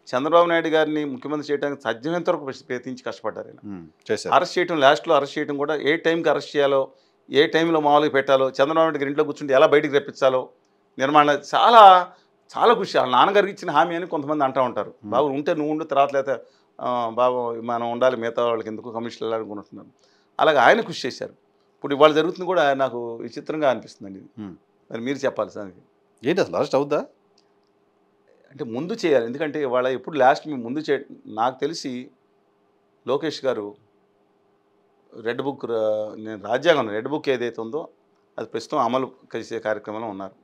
Speaker 2: చంద్రబాబు నాయుడు గారిని ముఖ్యమంత్రి చేయడానికి సాధ్యమైనంత వరకు ప్రయత్నించి కష్టపడ్డారు. ఆయన అరెస్ట్ చేయడం, లాస్ట్లో అరెస్ట్ చేయడం కూడా ఏ టైంకి అరెస్ట్ చేయాలో, ఏ టైంలో మామూలుగా పెట్టాలో, చంద్రబాబు నాయుడు గారి ఇంట్లో కూర్చుంటే ఎలా బయటికి రప్పించాలో నిర్మాణం చాలా చాలా కృషి. వాళ్ళ నాన్నగారికి ఇచ్చిన హామీ అని కొంతమంది అంటూ ఉంటారు. బాబు ఉంటే నువ్వు ఉండు, తర్వాత లేదా బాబు మనం ఉండాలి, మిగతా వాళ్ళకి ఎందుకు కమిషన్లు వెళ్ళాలనుకుంటున్నాను. అలాగే ఆయన కృషి చేశారు. ఇప్పుడు ఇవాళ జరుగుతుంది కూడా నాకు విచిత్రంగా అనిపిస్తుందండి. మరి మీరు చెప్పాలి సార్,
Speaker 1: ఏంటి అసలు అరెస్ట్ అవుద్దా?
Speaker 2: అంటే ముందు చేయాలి, ఎందుకంటే ఇవాళ ఎప్పుడు లాస్ట్ మీ ముందు నాకు తెలిసి లోకేష్ గారు రెడ్ బుక్, నేను రాజ్యాంగం రెడ్ బుక్ ఏదైతే ఉందో అది ప్రస్తుతం అమలు చేసే కార్యక్రమంలో ఉన్నారు.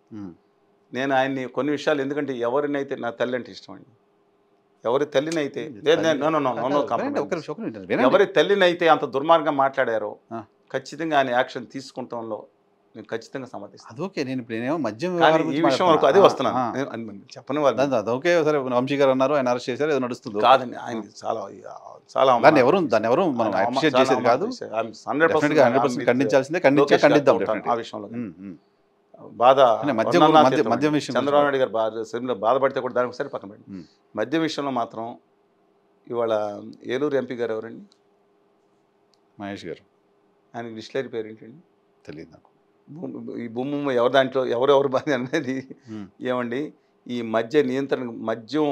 Speaker 2: నేను ఆయన్ని కొన్ని విషయాలు, ఎందుకంటే ఎవరినైతే, నా తల్లి అంటే ఇష్టం అండి, ఎవరి తల్లినైతే ఎవరి తల్లినైతే అంత దుర్మార్గం మాట్లాడారో ఖచ్చితంగా ఆయన యాక్షన్ తీసుకుంటంలో నేను ఖచ్చితంగా సమర్థిస్తాను.
Speaker 1: అదొకే, నేను ఇప్పుడు నేనేమో మద్యం
Speaker 2: ఈ విషయం వరకు అదే వస్తున్నాను చెప్పని వాళ్ళు.
Speaker 1: అదొకే, సరే వంశీ గారు అన్నారు, ఆయన అరెస్ట్ చేశారు, ఏదో నడుస్తుంది
Speaker 2: కాదండి. ఆయన చాలా చాలా
Speaker 1: దాన్ని ఎవరు మనం అప్రిషియేట్ చేసేది కాదు, 100% ఖండించాల్సిందే, ఖండిద్దాం
Speaker 2: ఆ విషయంలో. బాధ మద్యం విషయం చంద్రబాబు నాయుడు గారు బాధపడితే కూడా దానికి ఒకసారి పక్కన పెట్టి, మద్యం విషయంలో మాత్రం ఇవాళ ఏలూరు ఎంపీ గారు ఎవరండి?
Speaker 1: మహేష్ గారు.
Speaker 2: ఆయనకి డిస్టిలరీ పేరు ఏంటండి?
Speaker 1: తెలియదు నాకు.
Speaker 2: ఈ భూమి ఎవరి దాంట్లో ఎవరెవరు బాధ అనేది ఏమండి? ఈ మద్య నియంత్రణ, మద్యం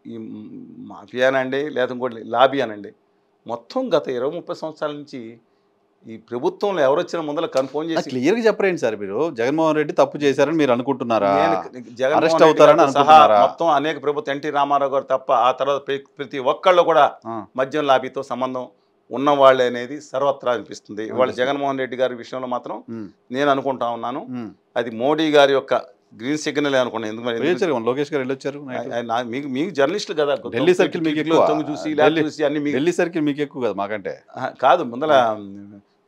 Speaker 2: ఈ మాఫియానండి లేదా ఇంకోటి లాబీ అనండి, మొత్తం గత 20-30 సంవత్సరాల నుంచి ఈ ప్రభుత్వంలో ఎవరు వచ్చిన ముందర కన్ఫర్మ్ చేసి
Speaker 1: క్లియర్గా చెప్పరేంటి సార్ మీరు? జగన్మోహన్ రెడ్డి తప్పు చేశారని మీరు అనుకుంటున్నారా?
Speaker 2: అరెస్ట్ అవుతారని అనుకుంటున్నారా? మొత్తం అనేక ప్రభుత్వం, ఎన్టీ రామారావు గారు తప్ప ఆ తర్వాత ప్రతి ఒక్కళ్ళు కూడా మద్యం లాబీతో సంబంధం ఉన్నవాళ్ళే అనేది సర్వత్రా అనిపిస్తుంది. ఇవాళ జగన్మోహన్ రెడ్డి గారి విషయంలో మాత్రం నేను అనుకుంటా ఉన్నాను, అది మోడీ గారి యొక్క గ్రీన్ సిగ్నల్ అనుకున్నాను. ఎందుకంటే
Speaker 1: లోకేష్ గారు వెళ్ళొచ్చారు,
Speaker 2: మీకు జర్నలిస్టులు కదా,
Speaker 1: ఢిల్లీ సర్కిల్ మీకు
Speaker 2: చూసి అన్ని
Speaker 1: ఢిల్లీ సర్కిల్ మీకు ఎక్కువ కదా మాకంటే.
Speaker 2: కాదు, ముందర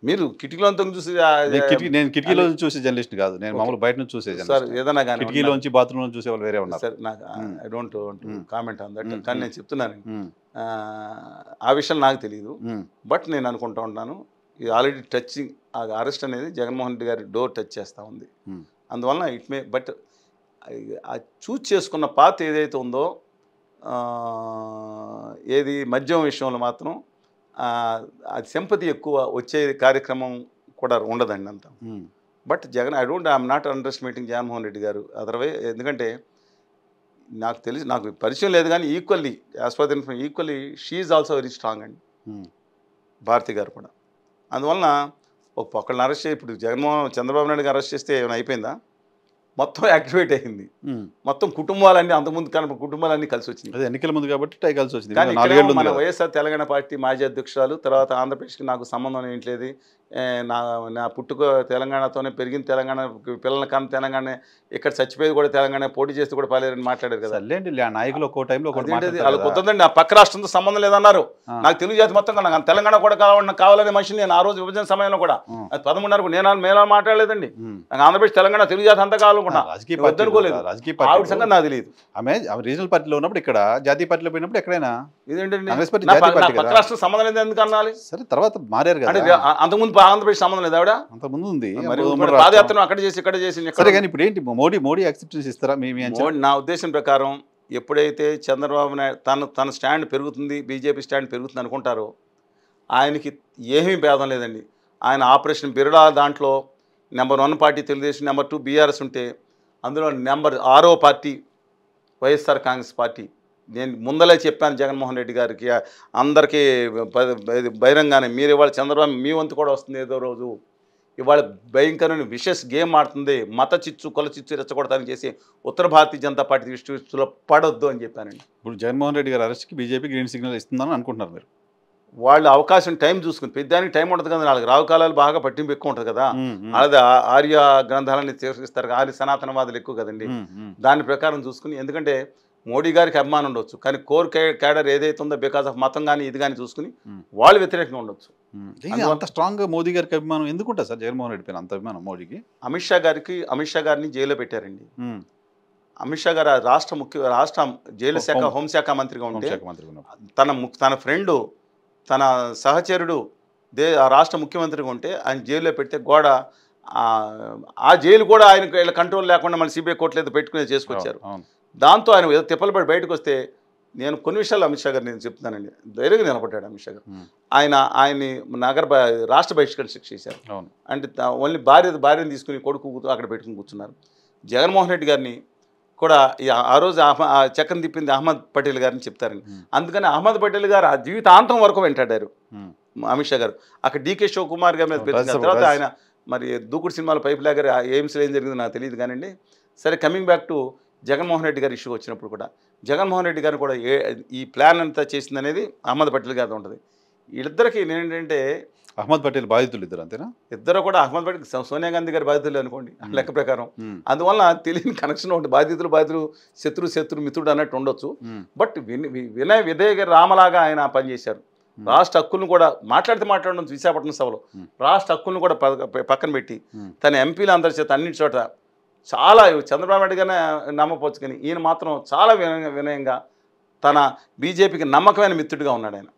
Speaker 2: మీరు కిటికీలో చూసి,
Speaker 1: నేను కిటికీలో చూసే జర్నలిస్ట్ కాదు, నేను మామూలు బయట నుంచి చూసే జర్నలిస్ట్.
Speaker 2: ఏదైనా కానీ
Speaker 1: కిటికీలోంచి బాత్రూమ్ నుంచి చూసే వాళ్ళు వేరే ఉన్నారు.
Speaker 2: సార్ నాకు I don't comment on that, కానీ నేను చెప్తున్నాను ఆ విషయం నాకు తెలియదు. బట్ నేను అనుకుంటా ఉంటాను, ఇది ఆల్రెడీ టచింగ్, ఆ అరెస్ట్ అనేది జగన్మోహన్ రెడ్డి గారి డోర్ టచ్ చేస్తూ ఉంది. అందువలన ఇట్ మే, బట్ చూస్ చేసుకున్న పాత్ ఏదైతే ఉందో, ఏది మద్యం విషయంలో మాత్రం అది సింపతి ఎక్కువ వచ్చే కార్యక్రమం కూడా ఉండదండి అంత. But I'm not under estimating Jaganmohan Reddy గారు అదర్వైజ్, ఎందుకంటే నాకు తెలిసి, నాకు పరిచయం లేదు కానీ equally as per the information equally she is also very strong అండి, భారతి గారు కూడా. అందువలన ఒకళ్ళని అరెస్ట్ చేసి, ఇప్పుడు చంద్రబాబు నాయుడు గారు అరెస్ట్ చేస్తే ఏమైనా అయిపోయిందా? మొత్తం యాక్టివేట్ అయింది, మొత్తం కుటుంబాలన్నీ, అంతకుముందు కుటుంబాలన్నీ కలిసి వచ్చింది.
Speaker 1: అదే ఎన్నికల ముందు కాబట్టి కలిసి వచ్చింది.
Speaker 2: కానీ మన వైఎస్ఆర్ తెలంగాణ పార్టీ మాజీ అధ్యక్షురాలు, తర్వాత ఆంధ్రప్రదేశ్కి నాకు సంబంధం ఏంట్లేదు, నా పుట్టుక తెలంగాణతోనే పెరిగిన తెలంగాణ, పిల్లల కన్నా తెలంగాణ, ఇక్కడ చచ్చిపోయేది కూడా తెలంగాణ, పోటీ చేస్తే కూడా పాలేరని మాట్లాడారు కదా.
Speaker 1: నాయకులు ఒక్కో టైంలో
Speaker 2: వాళ్ళు కుదరదండి, ఆ పక్క రాష్ట్రంతో సంబంధం లేదన్నారు. నాకు తెలుగు జాతి మొత్తం నాకు తెలంగాణ కూడా కావాలనే మనిషిని నేను ఆ రోజు విభజన సమయంలో కూడా 13:30 నేను మేలా మాట్లాడలేదండి. నాకు ఆంధ్రప్రదేశ్ తెలంగాణ తెలుగు జాతి అంతా కావాలనుకున్నా, వద్దనుకోలేదు. ఆవిడ సంగతి నాకు తెలియదు.
Speaker 1: ఆమె రీజనల్ పార్టీలో ఉన్నప్పుడు, ఇక్కడ జాతీయ పార్టీలో పోయినప్పుడు ఎక్కడైనా
Speaker 2: ఇదేంటండి పక్క రాష్ట్రం సంబంధం లేదు ఎందుకు అనాలి?
Speaker 1: సరే, తర్వాత మారారు కదా,
Speaker 2: అంతకుముందు ఆంధ్రప్రదేశ్ సంబంధం లేదు ఆవిడ.
Speaker 1: అంత ముందు ఉంది
Speaker 2: మరి
Speaker 1: ఉమ్మడి రాష్ట్రం.
Speaker 2: పాదయాత్రను అక్కడ చేసి ఇక్కడ చేసి ఇక్కడ
Speaker 1: సరే కానీ ఇప్పుడు ఏంటి మోడీ యాక్సెప్టెన్స్ ఇస్తారా మీ అంచనా?
Speaker 2: నా ఉద్దేశం ప్రకారం ఎప్పుడైతే చంద్రబాబు నాయుడు తన స్టాండ్ పెరుగుతుంది, బీజేపీ స్టాండ్ పెరుగుతుంది అనుకుంటారో ఆయనకి ఏమీ భేదం లేదండి. ఆయన ఆపరేషన్ బిర్లా దాంట్లో number 1 party Telugu Desam, number 2 BRS ఉంటే అందులో నెంబర్ 6వ పార్టీ వైఎస్ఆర్ కాంగ్రెస్ పార్టీ. నేను ముందలే చెప్పాను జగన్మోహన్ రెడ్డి గారికి, అందరికీ బహిరంగానే, మీరు ఇవాళ చంద్రబాబు మీ వంతు కూడా వస్తుంది ఏదో రోజు, ఇవాళ భయంకరమైన విషెస్ గేమ్ ఆడుతుంది, మత చిచ్చు కుల చిచ్చు రెచ్చగొడతానికి చేసి ఉత్తర భారతీయ జనతా పార్టీ దృష్టిలో పడొద్దు అని చెప్పానండి.
Speaker 1: ఇప్పుడు జగన్మోహన్ రెడ్డి గారి అరెస్ట్కి బీజేపీ గ్రీన్ సిగ్నల్ ఇస్తుందని అనుకుంటున్నారు మీరు?
Speaker 2: వాళ్ళు అవకాశం టైం చూసుకుని, పెద్దానికి టైం ఉంటుంది కదా, వాళ్ళకి రావుకాలాలు బాగా పట్టింపు ఎక్కువ ఉంటుంది కదా, అలాగే ఆర్య గ్రంథాలని తీర్చిస్తారు, ఆర్య సనాతనవాదులు ఎక్కువ కదండి, దాని ప్రకారం చూసుకుని. ఎందుకంటే మోడీ గారికి అభిమానం ఉండొచ్చు, కానీ కోర్ క్యాడర్ ఏదైతే ఉందో బికాస్ ఆఫ్ మతం కానీ ఇది కానీ చూసుకుని వాళ్ళు వ్యతిరేకంగా ఉండొచ్చు.
Speaker 1: అంత స్ట్రాంగ్ మోదీ గారికి అభిమానం ఎందుకుంటా సార్ జగన్మోహన్ రెడ్డి పైన అంత అభిమానం మోడీకి?
Speaker 2: అమిత్ షా గారిని జైల్లో పెట్టారండి. అమిత్ షా గారు రాష్ట్ర జైలు శాఖ హోంశాఖ మంత్రిగా ఉంటే తన ఫ్రెండ్, తన సహచరుడు ఆ రాష్ట్ర ముఖ్యమంత్రిగా ఉంటే ఆయన జైల్లో పెడితే గోడ ఆ జైలు కూడా ఆయన కంట్రోల్ లేకుండా మళ్ళీ సిబిఐ కోర్టులో ఏదో పెట్టుకుని చేసుకొచ్చారు. దాంతో ఆయన ఏదో తిప్పలపడి బయటకు వస్తే, నేను కొన్ని విషయాలు అమిత్ షా గారు నేను చెప్తున్నానండి, ధైర్యంగా నిలబడ్డాడు అమిత్ షా గారు. ఆయన్ని రాష్ట్ర బహిష్కరణ శిక్ష చేశారు. అంటే ఓన్లీ భార్యను తీసుకుని కొడుకు అక్కడ పెట్టుకుని కూర్చున్నారు. జగన్మోహన్ రెడ్డి గారిని కూడా ఆ రోజు చక్రం తిప్పింది అహ్మద్ పటేల్ గారిని చెప్తారండి. అందుకని అహ్మద్ పటేల్ గారు ఆ జీవితాంతం వరకు వెంటాడారు అమిత్ షా గారు. అక్కడ డీకే శివకుమార్ గారి మీద పెట్టిన తర్వాత ఆయన మరి దూకుడు సినిమాలో పైప్ లాగారు. ఎయిమ్స్లో ఏం జరిగిందో నాకు తెలియదు కానివ్వండి. సరే, coming back to Jaganmohan Reddy గారి ఇష్యూ వచ్చినప్పుడు కూడా జగన్మోహన్ రెడ్డి గారు కూడా ఈ ప్లాన్ అంతా చేసింది అనేది అహ్మద్ పటేల్ గారితో ఉంటుంది. వీళ్ళిద్దరికి ఏంటంటే
Speaker 1: అహ్మద్ పటేల్ బాధితులు ఇద్దరు అంతేనా?
Speaker 2: ఇద్దరు కూడా అహ్మద్ పటేల్ సోనియా గాంధీ గారి బాధితులు అనుకోండి లెక్క ప్రకారం. అందువల్ల తెలియని కనెక్షన్ ఉంటుంది. బాధితులు శత్రు మిత్రుడు అన్నట్టు ఉండొచ్చు. బట్ వినయ విధేయ రామలాగా ఆయన పనిచేశారు. రాష్ట్ర హక్కులను కూడా మాట్లాడడం విశాఖపట్నం సభలో రాష్ట్ర హక్కులను కూడా పక్కన పెట్టి తన ఎంపీలు అందరి చేత అన్నిటి చోట చాలా చంద్రబాబు నాయుడు గారిని నమ్మపోవచ్చు, కానీ ఈయన మాత్రం చాలా వినయంగా తన బీజేపీకి నమ్మకమైన మిత్రుడిగా ఉన్నాడు ఆయన.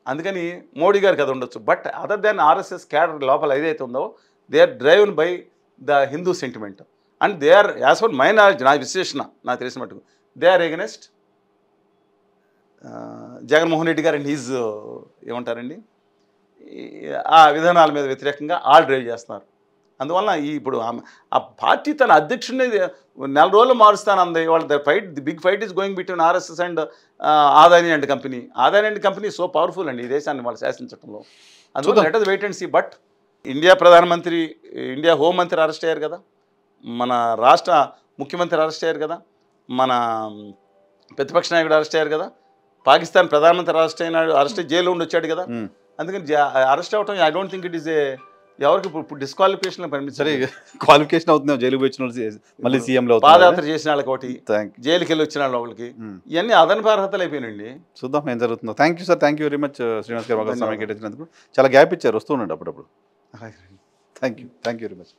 Speaker 2: అందుకని మోడీ గారికి అది ఉండొచ్చు. But other than RSS cadre లోపల ఏదైతే ఉందో they are driven by the Hindu sentiment and they are as per my knowledge, నా విశ్లేషణ నాకు తెలిసిన మటుకు they are against Jaganmohan Reddy గారు అండ్ హీజ్ ఏమంటారండి ఆ విధానాల మీద వ్యతిరేకంగా డ్రైవ్ చేస్తున్నారు. అందువలన ఇప్పుడు ఆ పార్టీ తన అధ్యక్షుడిని 4 రోజులు మారుస్తానంది. వాళ్ళ the big fight is going between RSS and Adani and company. Adani and company so powerful అండి ఈ దేశాన్ని వాళ్ళు శాసించడంలో. అందువల్ల let us wait and see. But India హోంమంత్రి అరెస్ట్ అయ్యారు కదా, మన రాష్ట్ర ముఖ్యమంత్రి అరెస్ట్ అయ్యారు కదా, మన ప్రతిపక్ష నాయకుడు అరెస్ట్ అయ్యారు కదా, పాకిస్తాన్ ప్రధానమంత్రి అరెస్ట్ జైలు ఉండి వచ్చాడు కదా. అందుకని అరెస్ట్ అవ్వటం I don't think it is ఎవరికి ఇప్పుడు డిస్క్వాలిఫికేషన్
Speaker 1: సరే క్వాలిఫికేషన్ అవుతుంది. జైలుకి వచ్చిన మళ్ళీ సీఎంలో
Speaker 2: పాదయాత్ర చేసిన వాళ్ళకి ఒకటి, జైలుకి వెళ్ళి వచ్చిన వాళ్ళకి, ఇవన్నీ అదనపు అర్హతలు అయిపోయినండి.
Speaker 1: చూద్దాం ఏం జరుగుతుందో. Thank you sir, thank you very much Srinivas గారు సమయం కేటాయించినందుకు. చాలా గ్యాప్ ఇచ్చారు, వస్తూ ఉండండి అప్పుడప్పుడు. Thank you very much.